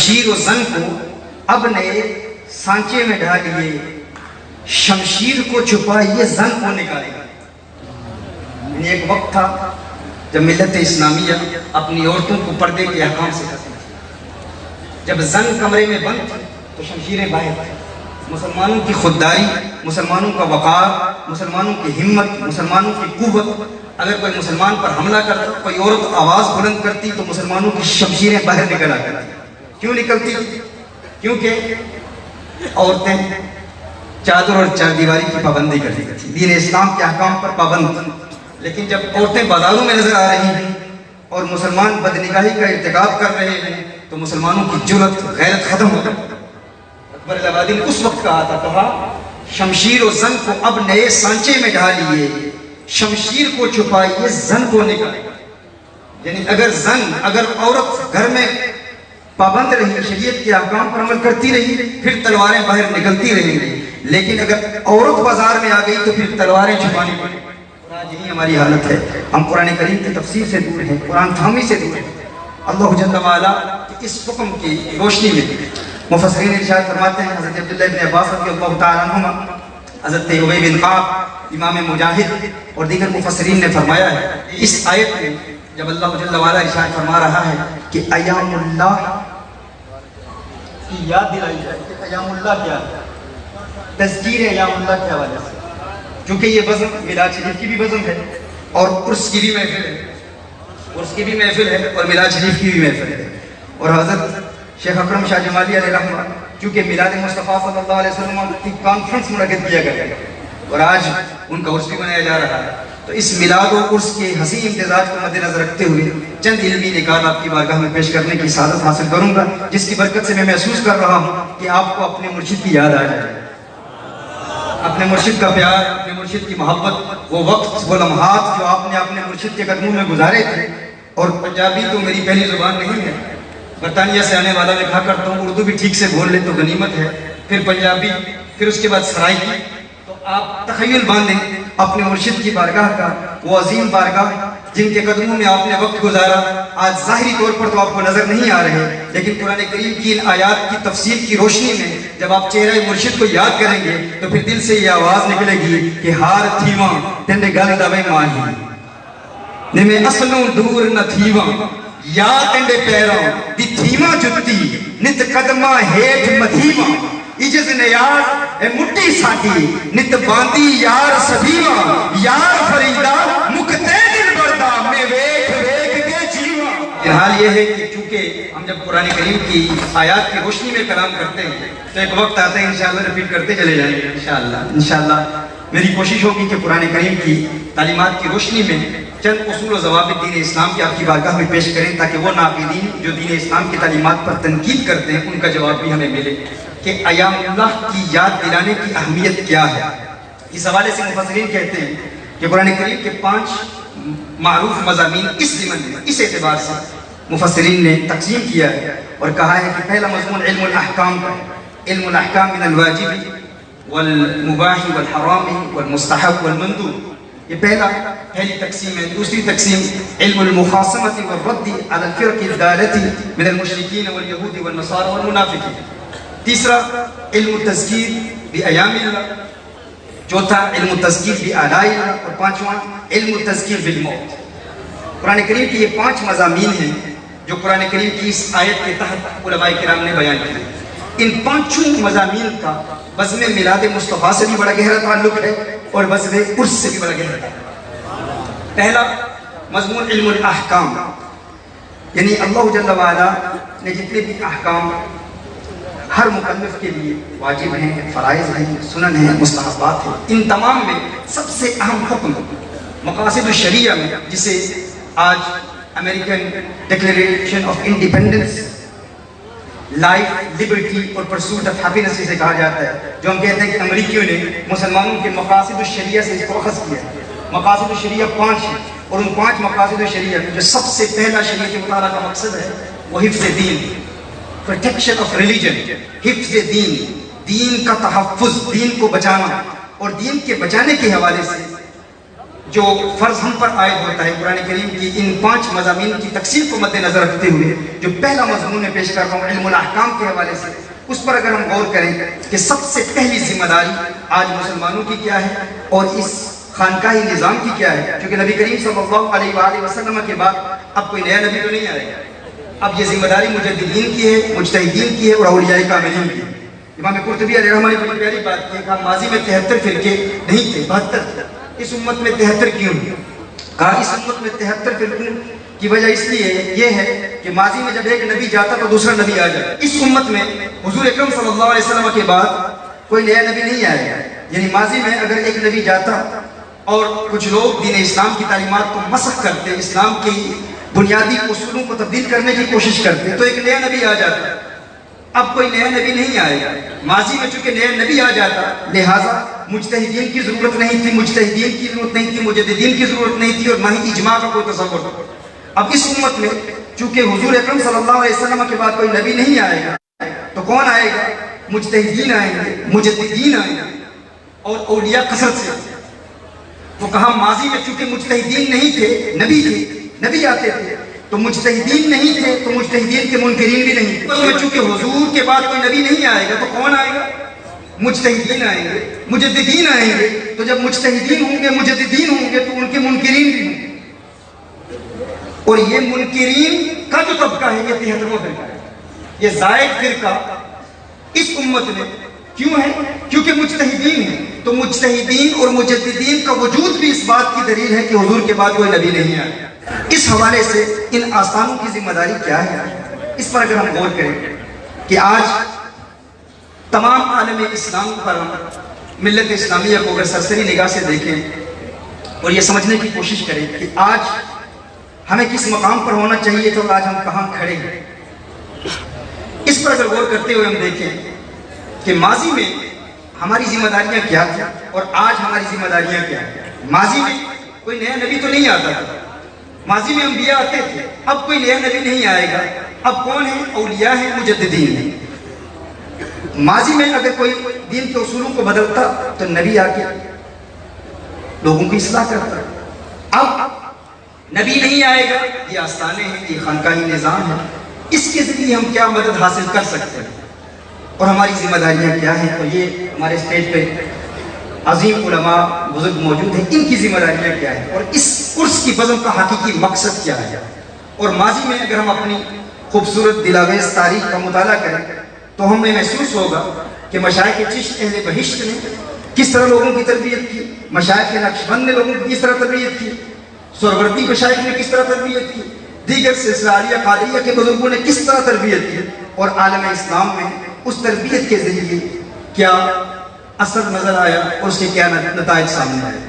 شمشیر و زن کو اب نئے سانچے میں ڈالیے، شمشیر کو چھپائیے زن کو نکالے۔ یعنی ایک وقت تھا جب ملت اسلامیہ اپنی عورتوں کو پردے کے احکام سے کرتی تھی، جب زن کمرے میں بند تھی تو شمشیریں باہر تھیں۔ مسلمانوں کی خودداری، مسلمانوں کا وقار، مسلمانوں کی ہمت، مسلمانوں کی قوت، اگر کوئی مسلمان پر حملہ کرتا، کوئی عورت آواز بلند کرتی تو مسلمانوں کی شمشیریں باہر نکل آتی۔ کیوں نکلتی؟ کیونکہ عورتیں چادر اور چار دیواری کی پابندی کرتی تھی، دین اسلام کے احکام پر پابند تھی۔ لیکن جب عورتیں بازاروں میں نظر آ رہی ہیں اور مسلمان بدنگاہی کا ارتکاب کر رہے ہیں تو مسلمانوں کی جرأت، غیرت ختم ہو گئی۔ اکبر الہ نے اس وقت کہا تھا، کہا شمشیر و زن کو اب نئے سانچے میں ڈالیے، شمشیر کو چھپائیے زن کو نکالے۔ یعنی اگر عورت گھر میں پابند رہی، شریعت کے احکام پر عمل کرتی رہی، پھر تلواریں باہر نکلتی رہیں گی، لیکن اگر عورت بازار میں آ گئی تو پھر تلواریں چھپانی پڑیں۔ آج یہی ہماری حالت ہے، ہم قرآن کریم کی تفسیر سے دور ہیں، قرآن فہمی سے دور ہیں۔ اللہ جل وعلا کی اس حکم کی روشنی میں مفسرین ارشاد فرماتے ہیں، حضرت عبداللہ بن عباس رضی اللہ تعالیٰ عنہما، حضرت ابی بن کعب، امام مجاہد اور دیگر مفسرین نے فرمایا ہے اس آیت میں جب اللہ جل وعلا ارشاد فرما رہا ہے کہ ایام اللہ کی یاد دلائی جائے کہ ایام اللہ کیا ہے، تذکیر ایام اللہ کے حوالے سے، چونکہ یہ بزم میلاد شریف کی بھی بزم ہے اور عرس کی بھی محفل ہے، عرس کی بھی محفل ہے اور میلاد شریف کی بھی محفل ہے۔ اور حضرت شیخ اکرم شاہ جمالی علیہ رحمہ چونکہ میلاد مصطفیٰ صلی اللہ علیہ وسلم کی کانفرنس منعقد کیا گیا اور آج ان کا عرس بھی منایا جا رہا ہے، تو اس میلاد و عرس کے حسین امتزاج کو مد نظر رکھتے ہوئے چند علمی نکات آپ کی بارگاہ میں پیش کرنے کی سعادت حاصل کروں گا، جس کی برکت سے میں محسوس کر رہا ہوں کہ آپ کو اپنے مرشد کی یاد آ جائے، اپنے مرشد کا پیار، اپنے مرشد کی محبت، وہ وقت، وہ لمحات جو آپ نے اپنے مرشد کے قدموں میں گزارے تھے۔ اور پنجابی تو میری پہلی زبان نہیں ہے، برطانیہ سے آنے والا میں کہا کرتا ہوں اردو بھی ٹھیک سے بول لے تو غنیمت ہے، پھر پنجابی، پھر اس کے بعد سرائکی، تو آپ تخیل باندھیں اپنے مرشد کی بارگاہ کا، وہ عظیم بارگاہ جن کے قدموں میں آپ نے وقت گزارا، آج ظاہری طور پر تو آپ کو نظر نہیں آ رہے، لیکن قرآن کریم کی ان آیات کی تفسیر کی روشنی میں جب آپ چہرہ مرشد کو یاد کریں گے تو پھر دل سے یہ آواز نکلے گی کہ ہار تھیواں تینے گل دبے ماہی نمے اصلوں دور نہ تھیواں یا تینڈے پیراں دی تھیواں جتی نت قدمہ ہیٹھ مدھیواں اجز نیاز اے مٹی ساٹی نت باندی یار سبیواں یار فریدہ مکتے دل بردہ میں ویکھ ویکھ کے جیواں۔ حال یہ ہے کہ چونکہ ہم جب قرآن کریم کی آیات کی روشنی میں کلام کرتے ہیں تو ایک وقت آتا ہے انشاءاللہ رپیٹ کرتے چلے جائیں گے انشاءاللہ میری کوشش ہوگی کہ قرآن کریم کی تعلیمات کی روشنی میں چند اصول و ضوابط دین اسلام کی آپ کی بارگاہ میں پیش کریں تاکہ وہ ناقدین جو دین اسلام کی تعلیمات پر تنقید کرتے ہیں ان کا جواب بھی ہمیں ملے کہ ایام اللہ کی یاد دلانے کی اہمیت کیا ہے۔ اس حوالے سے مفسرین کہتے ہیں کہ قرآن کریم کے 5 معروف مضامین اس ضمن میں اس اعتبار سے مفسرین نے تقسیم کیا ہے اور کہا ہے کہ پہلا مضمون علم الاحکام کا ہے، علم الاحکام من الواجب والمباح والحرام والمستحب والمندوب، یہ پہلی تقسیم ہے۔ دوسری تقسیم علم المخاصمة والرد على الفرق الضالة من المشركين واليهود والنصارى والمنافقين۔ تیسرا علم التذکیر بأیام اللہ، چوتھا علم التذکیر بآلاء اللہ، اور پانچواں علم التذکیر بالموت۔ قرآن کریم کی یہ 5 مضامین ہیں جو قرآن کریم کی اس آیت کے تحت علماء کرام نے بیان کیا۔ ان 5 مضامین کا بزم میلاد مصطفیٰ سے بھی بڑا گہرا تعلق ہے اور بزم عرس سے بھی بڑا گہرا تعلق۔ پہلا مضمون علم الاحکام، یعنی اللہ جل وعلا نے جتنے بھی احکام ہر مکلف کے لیے واجب ہیں، فرائض ہیں، سنن ہیں، مستحبات ہیں، ان تمام میں سب سے اہم حکم مقاصد الشریعہ میں، جسے آج American declaration of independence, life, Liberty اور پرسوٹ آف ہیپینس سے کہا جاتا ہے، جو ہم کہتے ہیں کہ امریکیوں نے مسلمانوں کے مقاصد الشریعہ سے اس کو اخذ کیا ہے۔ مقاصد الشریعہ 5 ہیں اور ان 5 مقاصد الشریعہ میں جو سب سے پہلا شریعت مطالعہ کا مقصد ہے وہ حفظ دین، پروٹیکشن آف ریلیجن، حفظ دین، دین کا تحفظ، دین کو بچانا، اور دین کے بچانے کے حوالے سے جو فرض ہم پر عائد ہوتا ہے قرآن کریم کی ان 5 مضامین کی تقسیم کو مد نظر رکھتے ہوئے جو پہلا مضمون میں پیش کر رہا ہوں علم الاحکام کے حوالے سے، اس پر اگر ہم غور کریں کہ سب سے پہلی ذمہ داری آج مسلمانوں کی کیا ہے اور اس خانقاہی نظام کی کیا ہے، کیونکہ نبی کریم صلی اللہ علیہ وآلہ وسلم کے بعد اب کوئی نیا نبی تو نہیں آئے گا، اب یہ ذمہ داری مجددین کی ہے، مجتہدین کی ہے اور اولیاء کاملین کی ہے۔ امام قرطبی علیہ رحمہ نے بڑی پیاری بات کی ہے، کہا ماضی میں 73 فرقے نہیں تھے، 72 تھے، اس امت میں 73 کیوں؟ کہا اس امت میں 73 فرقوں کی وجہ اس لیے یہ ہے کہ ماضی میں جب ایک نبی جاتا تو دوسرا نبی آ جاتا۔ اس امت میں حضور اکرم صلی اللہ علیہ وسلم کے بعد کوئی نیا نبی نہیں آیا، یعنی ماضی میں اگر ایک نبی جاتا اور کچھ لوگ دین اسلام کی تعلیمات کو مسخ کرتے، اسلام کی بنیادی اصولوں کو تبدیل کرنے کی کوشش کرتے تو ایک نیا نبی آ جاتا۔ اب کوئی نیا نبی نہیں آئے گا، ماضی میں چونکہ نیا نبی آ جاتا لہٰذا مجتہدین کی ضرورت نہیں تھی، مجتہدین کی ضرورت نہیں تھی، مجددین کی ضرورت نہیں تھی اور نہ ہی اجماع کا کوئی تصور تھا۔ اب اس امت میں چونکہ حضور اکرم صلی اللہ علیہ وسلم کے بعد کوئی نبی نہیں آئے گا تو کون آئے گا؟ مجتہدین آئیں گے، مجددین آئیں گے اور اولیاء کثرت سے۔ تو کہا ماضی میں چونکہ مجتہدین نہیں تھے، نبی تھے، نبی آتے تھے، تو مجتہدین نہیں تھے تو مجتہدین کے منکرین بھی نہیں تھے۔ چونکہ حضور کے بعد کوئی نبی نہیں آئے گا تو کون آئے گا؟ مجتہدین آئیں گے، مجددین آئیں گے، تو جب مجتہدین ہوں گے، مجددین ہوں گے تو ان کے منکرین بھی ہوں گے، اور یہ منکرین کا جو طبقہ ہے یہ 73واں فرقہ ہے، یہ زائد فرقہ اس امت میں کیوں ہے؟ کیونکہ مجتہدین ہیں، تو مجتہدین اور مجددین کا وجود بھی اس بات کی دلیل ہے کہ حضور کے بعد کوئی نبی نہیں آیا۔ اس حوالے سے ان آستانوں کی ذمہ داری کیا ہے، اس پر اگر ہم غور کریں کہ آج تمام عالم اسلام پر ملت اسلامیہ کو اگر سرسری نگاہ سے دیکھیں اور یہ سمجھنے کی کوشش کریں کہ آج ہمیں کس مقام پر ہونا چاہیے تو آج ہم کہاں کھڑے ہیں، اس پر اگر غور کرتے ہوئے ہم دیکھیں کہ ماضی میں ہماری ذمہ داریاں کیا تھیں اور آج ہماری ذمہ داریاں کیا ہیں۔ ماضی میں کوئی نیا نبی تو نہیں آتا تھا، ماضی میں انبیاء آتے تھے، اب کوئی نیا نبی نہیں آئے گا، اب کون ہیں؟ اولیاء ہیں، مجددین ہیں۔ ماضی میں اگر کوئی دین کے اصولوں کو بدلتا تو نبی آ کے لوگوں کی اصلاح کرتا، اب نبی نہیں آئے گا، یہ آستانے ہیں، یہ خانقاہی نظام ہے، اس کے ذریعے ہم کیا مدد حاصل کر سکتے ہیں اور ہماری ذمہ داریاں کیا ہیں؟ اور یہ ہمارے اسٹیج پہ عظیم علماء بزرگ موجود ہیں، ان کی ذمہ داریاں کیا ہیں اور اس کورس کی بزم کا حقیقی مقصد کیا ہے۔ اور ماضی میں اگر ہم اپنی خوبصورت دلاویز تاریخ کا مطالعہ کریں تو ہمیں محسوس ہوگا کہ مشائخ چشت اہل بہشت نے کس طرح لوگوں کی تربیت کی، مشائخ نقشبند نے لوگوں کی کس طرح تربیت کی، سہروردی مشائخ نے کس طرح تربیت کی، دیگر سلسلہ عالیہ قادریہ کے بزرگوں نے کس طرح تربیت کی، اور عالم اسلام میں اس تربیت کے ذریعے کیا اثر نظر آیا اور اس کے کیا نتائج سامنے آئے۔